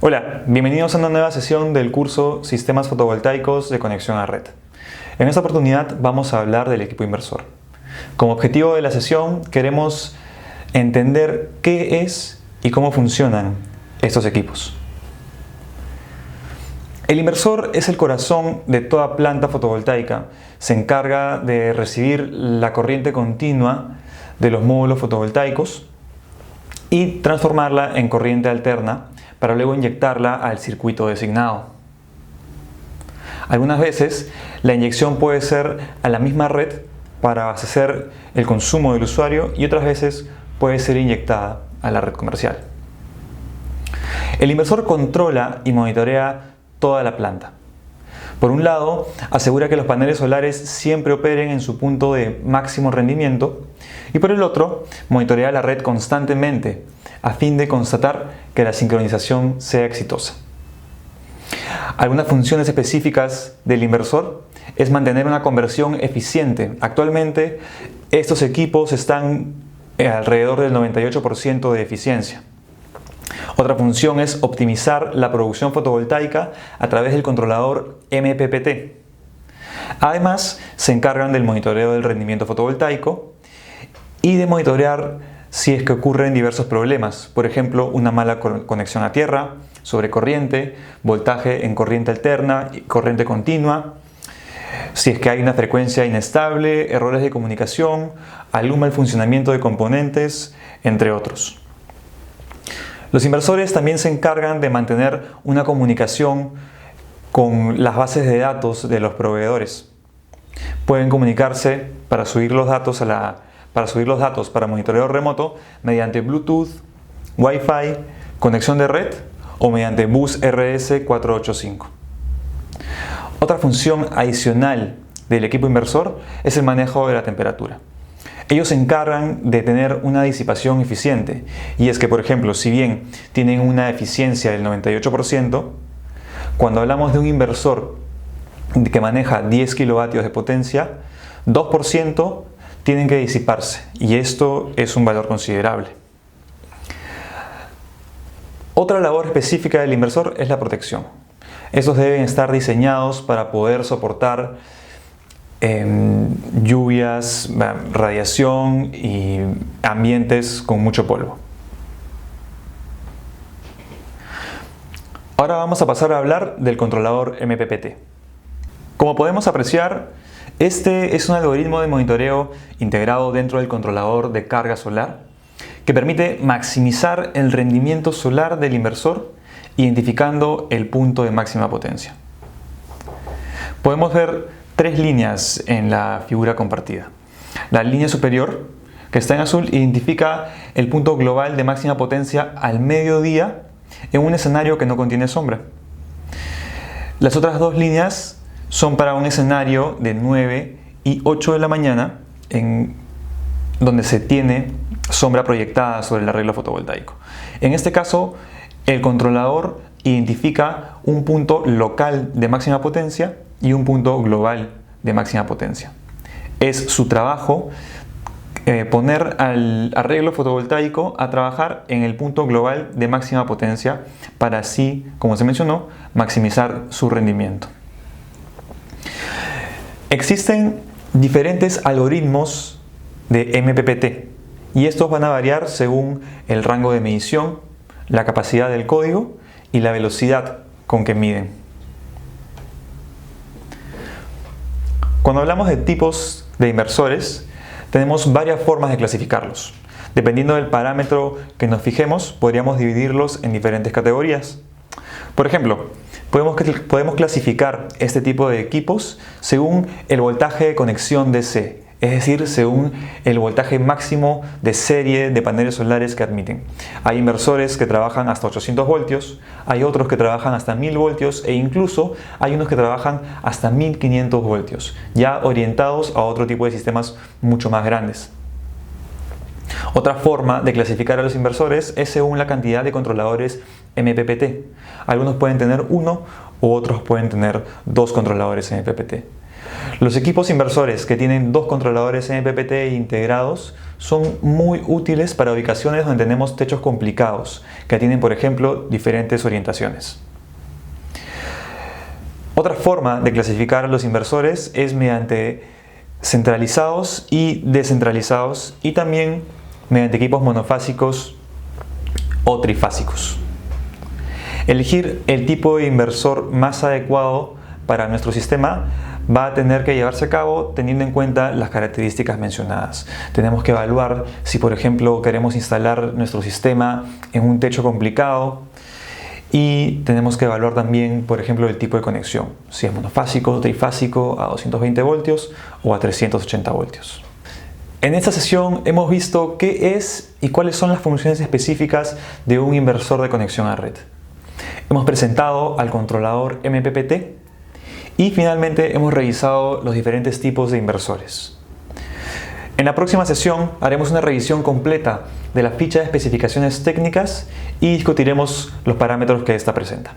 Hola, bienvenidos a una nueva sesión del curso Sistemas Fotovoltaicos de Conexión a Red. En esta oportunidad vamos a hablar del equipo inversor. Como objetivo de la sesión queremos entender qué es y cómo funcionan estos equipos. El inversor es el corazón de toda planta fotovoltaica. Se encarga de recibir la corriente continua de los módulos fotovoltaicos y transformarla en corriente alterna para luego inyectarla al circuito designado. Algunas veces la inyección puede ser a la misma red para abastecer el consumo del usuario y otras veces puede ser inyectada a la red comercial. El inversor controla y monitorea toda la planta. Por un lado, asegura que los paneles solares siempre operen en su punto de máximo rendimiento y por el otro, monitorea la red constantemente a fin de constatar que la sincronización sea exitosa. Algunas funciones específicas del inversor es mantener una conversión eficiente. Actualmente, estos equipos están alrededor del 98% de eficiencia. Otra función es optimizar la producción fotovoltaica a través del controlador MPPT. Además, se encargan del monitoreo del rendimiento fotovoltaico y de monitorear si es que ocurren diversos problemas, por ejemplo, una mala conexión a tierra, sobrecorriente, voltaje en corriente alterna y corriente continua, si es que hay una frecuencia inestable, errores de comunicación, algún mal funcionamiento de componentes, entre otros. Los inversores también se encargan de mantener una comunicación con las bases de datos de los proveedores. Pueden comunicarse para subir los datos para monitoreo remoto mediante Bluetooth, Wi-Fi, conexión de red o mediante bus RS485. Otra función adicional del equipo inversor es el manejo de la temperatura. Ellos se encargan de tener una disipación eficiente y es que, por ejemplo, si bien tienen una eficiencia del 98%, cuando hablamos de un inversor que maneja 10 kilovatios de potencia, 2% tienen que disiparse y esto es un valor considerable. Otra labor específica del inversor es la protección. Estos deben estar diseñados para poder soportar lluvias, radiación y ambientes con mucho polvo. Ahora vamos a pasar a hablar del controlador MPPT. Como podemos apreciar, este es un algoritmo de monitoreo integrado dentro del controlador de carga solar que permite maximizar el rendimiento solar del inversor identificando el punto de máxima potencia. Podemos ver tres líneas en la figura compartida. La línea superior, que está en azul, identifica el punto global de máxima potencia al mediodía en un escenario que no contiene sombra. Las otras dos líneas son para un escenario de 9 y 8 de la mañana, en donde se tiene sombra proyectada sobre el arreglo fotovoltaico. En este caso, el controlador identifica un punto local de máxima potencia y un punto global de máxima potencia. Es su trabajo poner al arreglo fotovoltaico a trabajar en el punto global de máxima potencia para así, como se mencionó, maximizar su rendimiento. Existen diferentes algoritmos de MPPT y estos van a variar según el rango de medición, la capacidad del código y la velocidad con que miden. Cuando hablamos de tipos de inversores, tenemos varias formas de clasificarlos. Dependiendo del parámetro que nos fijemos, podríamos dividirlos en diferentes categorías. Por ejemplo, podemos clasificar este tipo de equipos según el voltaje de conexión DC, es decir, según el voltaje máximo de serie de paneles solares que admiten. Hay inversores que trabajan hasta 800 voltios, hay otros que trabajan hasta 1000 voltios e incluso hay unos que trabajan hasta 1500 voltios, ya orientados a otro tipo de sistemas mucho más grandes. Otra forma de clasificar a los inversores es según la cantidad de controladores MPPT. Algunos pueden tener uno u otros pueden tener dos controladores MPPT. Los equipos inversores que tienen dos controladores MPPT integrados son muy útiles para ubicaciones donde tenemos techos complicados, que tienen, por ejemplo, diferentes orientaciones. Otra forma de clasificar a los inversores es mediante centralizados y descentralizados, y también mediante equipos monofásicos o trifásicos. Elegir el tipo de inversor más adecuado para nuestro sistema va a tener que llevarse a cabo teniendo en cuenta las características mencionadas. Tenemos que evaluar si, por ejemplo, queremos instalar nuestro sistema en un techo complicado, y tenemos que evaluar también, por ejemplo, el tipo de conexión, si es monofásico, trifásico, a 220 voltios o a 380 voltios. En esta sesión hemos visto qué es y cuáles son las funciones específicas de un inversor de conexión a red. Hemos presentado al controlador MPPT y finalmente hemos revisado los diferentes tipos de inversores. En la próxima sesión haremos una revisión completa de la ficha de especificaciones técnicas y discutiremos los parámetros que esta presenta.